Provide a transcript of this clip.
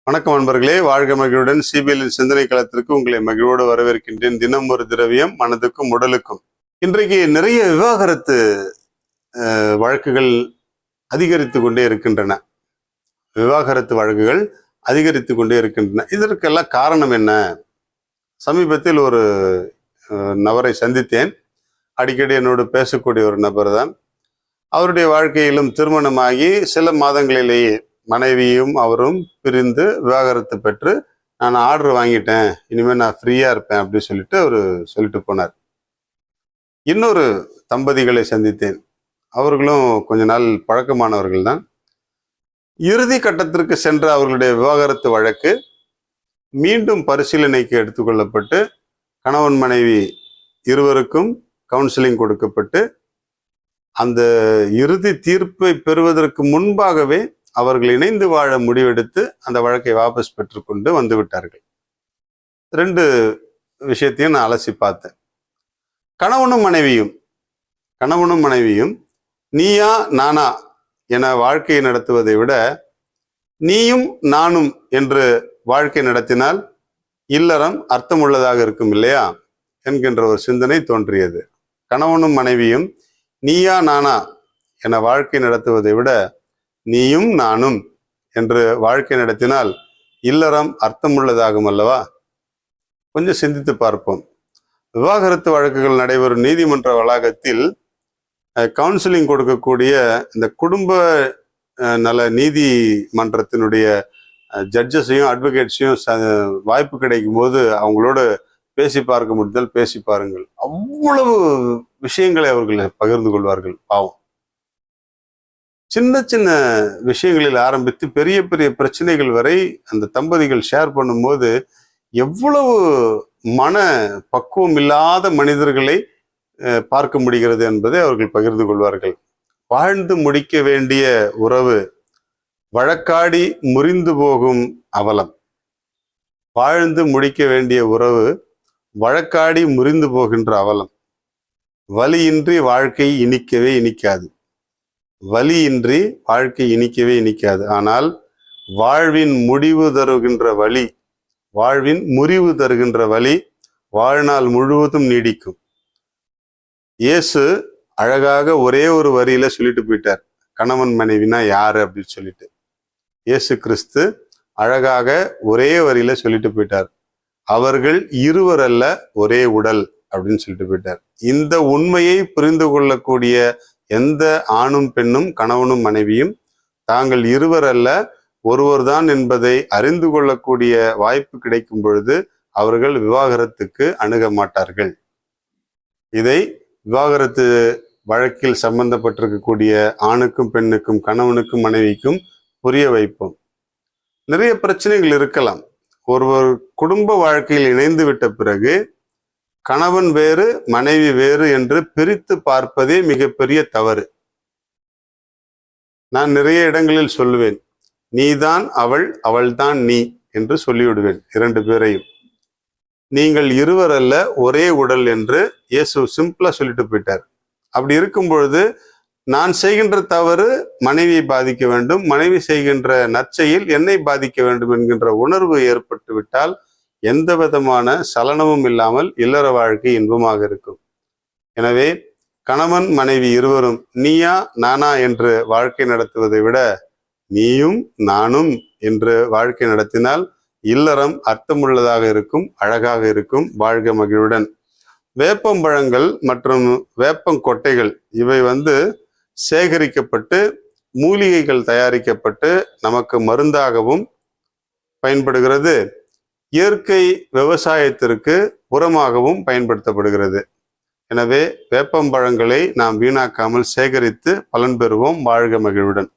வணக்கம் அன்பர்களே, வாழ்க மகிழ்வுடன் சிபிஎல்லின் சிந்தனை களத்திற்கு உங்களை மகிழ்வோடு வரவேற்கின்றேன். தினம் ஒரு திரவியம், மனதுக்கும் உடலுக்கும். இன்றைக்கு நிறைய விவாகரத்து வழக்குகள் அதிகரித்து கொண்டே இருக்கின்றன. விவாகரத்து வழக்குகள் அதிகரித்து கொண்டே இருக்கின்றன. இதற்கெல்லாம் காரணம் என்ன? சமீபத்தில் ஒரு நபரை சந்தித்தேன். அடிக்கடி என்னோடு பேசக்கூடிய ஒரு நபர் தான். அவருடைய வாழ்க்கையிலும் திருமணமாகி சில மாதங்களிலேயே மனைவியும் அவரும் பிரிந்து விவாகரத்து பெற்று, நான் ஆர்டர் வாங்கிட்டேன், இனிமேல் நான் ஃப்ரீயா இருப்பேன் அப்படின்னு சொல்லிட்டு அவர் சொல்லிட்டு போனார். இன்னொரு தம்பதிகளை சந்தித்தேன். அவர்களும் கொஞ்ச நாள் பழக்கமானவர்கள் தான். இறுதி கட்டத்திற்கு சென்ற அவர்களுடைய விவாகரத்து வழக்கு மீண்டும் பரிசீலனைக்கு எடுத்துக்கொள்ளப்பட்டு கணவன் மனைவி இருவருக்கும் கவுன்சிலிங் கொடுக்கப்பட்டு அந்த இறுதி தீர்ப்பை பெறுவதற்கு முன்பாகவே அவர்கள் இணைந்து வாழ முடிவெடுத்து அந்த வழக்கை வாபஸ் பெற்றுக்கொண்டு வந்து விட்டார்கள். ரெண்டு விஷயத்தையும் நான் அலசி பார்த்தேன். கணவனும் மனைவியும் நீயா நானா என வாழ்க்கையை நடத்துவதை விட நீயும் நானும் என்று வாழ்க்கை நடத்தினால் இல்லறம் அர்த்தமுள்ளதாக இருக்கும் இல்லையா என்கின்ற ஒரு சிந்தனை தோன்றியது. கணவனும் மனைவியும் நீயா நானா என வாழ்க்கை நடத்துவதை விட நீயும் நானும் என்று வாழ்க்கை நடத்தினால் இல்லறம் அர்த்தமுள்ளதாகும் அல்லவா? கொஞ்சம் சிந்தித்து பார்ப்போம். விவாகரத்து வழக்குகள் நடைபெறும் நீதிமன்ற வளாகத்தில் கவுன்சிலிங் கொடுக்கக்கூடிய இந்த குடும்ப நல நீதிமன்றத்தினுடைய ஜட்ஜஸையும் அட்வொகேட்ஸையும் வாய்ப்பு கிடைக்கும் போது அவங்களோட பேசி பார்க்க முடிந்தால் பேசி பாருங்கள். அவ்வளவு விஷயங்களை அவர்கள் பகிர்ந்து கொள்வார்கள். பாவம், சின்ன சின்ன விஷயங்களில் ஆரம்பித்து பெரிய பெரிய பிரச்சனைகள் வரை அந்த தம்பதிகள் ஷேர் பண்ணும்போது எவ்வளவு மன பக்குவம் இல்லாத மனிதர்களை பார்க்க முடிகிறது என்பதை அவர்கள் பகிர்ந்து கொள்வார்கள். வாழ்ந்து முடிக்க வேண்டிய உறவு வழக்காடி முறிந்து போகும் அவலம். வாழ்ந்து முடிக்க வேண்டிய உறவு வழக்காடி முறிந்து போகின்ற அவலம். வலியின்றி வாழ்க்கை இனிக்கவே இனிக்காது. வலியின்றி வாழ்க்கை இனிக்கவே இனிக்காது. ஆனால் வாழ்வின் முடிவு தருகின்ற வலி, வாழ்வின் முறிவு தருகின்ற வலி வாழ்நாள் முழுவதும் நீடிக்கும். இயேசு அழகாக ஒரே ஒரு வரியில சொல்லிட்டு போயிட்டார், கணவன் மனைவினா யாரு அப்படின்னு சொல்லிட்டு. இயேசு கிறிஸ்து அழகாக ஒரே வரியில சொல்லிட்டு போயிட்டார், அவர்கள் இருவர் அல்ல ஒரே உடல் அப்படின்னு சொல்லிட்டு போயிட்டார். இந்த உண்மையை புரிந்து கொள்ளக்கூடிய எந்த ஆணும் பெண்ணும் கணவனும் மனைவியும் தாங்கள் இருவர் அல்ல ஒருவர் தான் என்பதை அறிந்து கொள்ளக்கூடிய வாய்ப்பு கிடைக்கும் பொழுது அவர்கள் விவாகரத்துக்கு அணுக மாட்டார்கள். இதை விவாகரத்து வழக்கில் சம்பந்தப்பட்டிருக்கக்கூடிய ஆணுக்கும் பெண்ணுக்கும் கணவனுக்கும் மனைவிக்கும் புரிய வைப்போம். நிறைய பிரச்சனைகள் இருக்கலாம். ஒருவர் குடும்ப வாழ்க்கையில் இணைந்து விட்ட பிறகு கணவன் வேறு மனைவி வேறு என்று பிரித்து பார்ப்பதே மிகப்பெரிய தவறு. நான் நிறைய இடங்களில் சொல்லுவேன், நீதான் அவள், அவள்தான் நீ என்று சொல்லிவிடுவேன் இரண்டு பேரையும். நீங்கள் இருவர் அல்ல ஒரே உடல் என்று இயேசு சிம்பிளா சொல்லிட்டு போயிட்டார். அப்படி இருக்கும் பொழுது நான் செய்கின்ற தவறு மனைவியை பாதிக்க வேண்டும், மனைவி செய்கின்ற நற்செயல் என்னை பாதிக்க வேண்டும் என்கின்ற உணர்வு ஏற்பட்டு விட்டால் எந்த விதமான சலனமும் இல்லாமல் இல்லற வாழ்க்கை இன்பமாக இருக்கும். எனவே கணவன் மனைவி இருவரும் நீயா நானா என்று வாழ்க்கை நடத்துவதை விட நீயும் நானும் என்று வாழ்க்கை நடத்தினால் இல்லறம் அர்த்தமுள்ளதாக இருக்கும், அழகாக இருக்கும். வாழ்க மகிழ்வுடன். வேப்பம்பழங்கள் மற்றும் வேப்பங்கொட்டைகள் இவை சேகரிக்கப்பட்டு மூலிகைகள் தயாரிக்கப்பட்டு நமக்கு மருந்தாகவும் பயன்படுகிறது. இயற்கை விவசாயத்திற்கு உரமாகவும் பயன்படுத்தப்படுகிறது. எனவே வேப்பம்பழங்களை நாம் வீணாக்காமல் சேகரித்து பலன் பெறுவோம். வாழ்க மகிழ்வுடன்.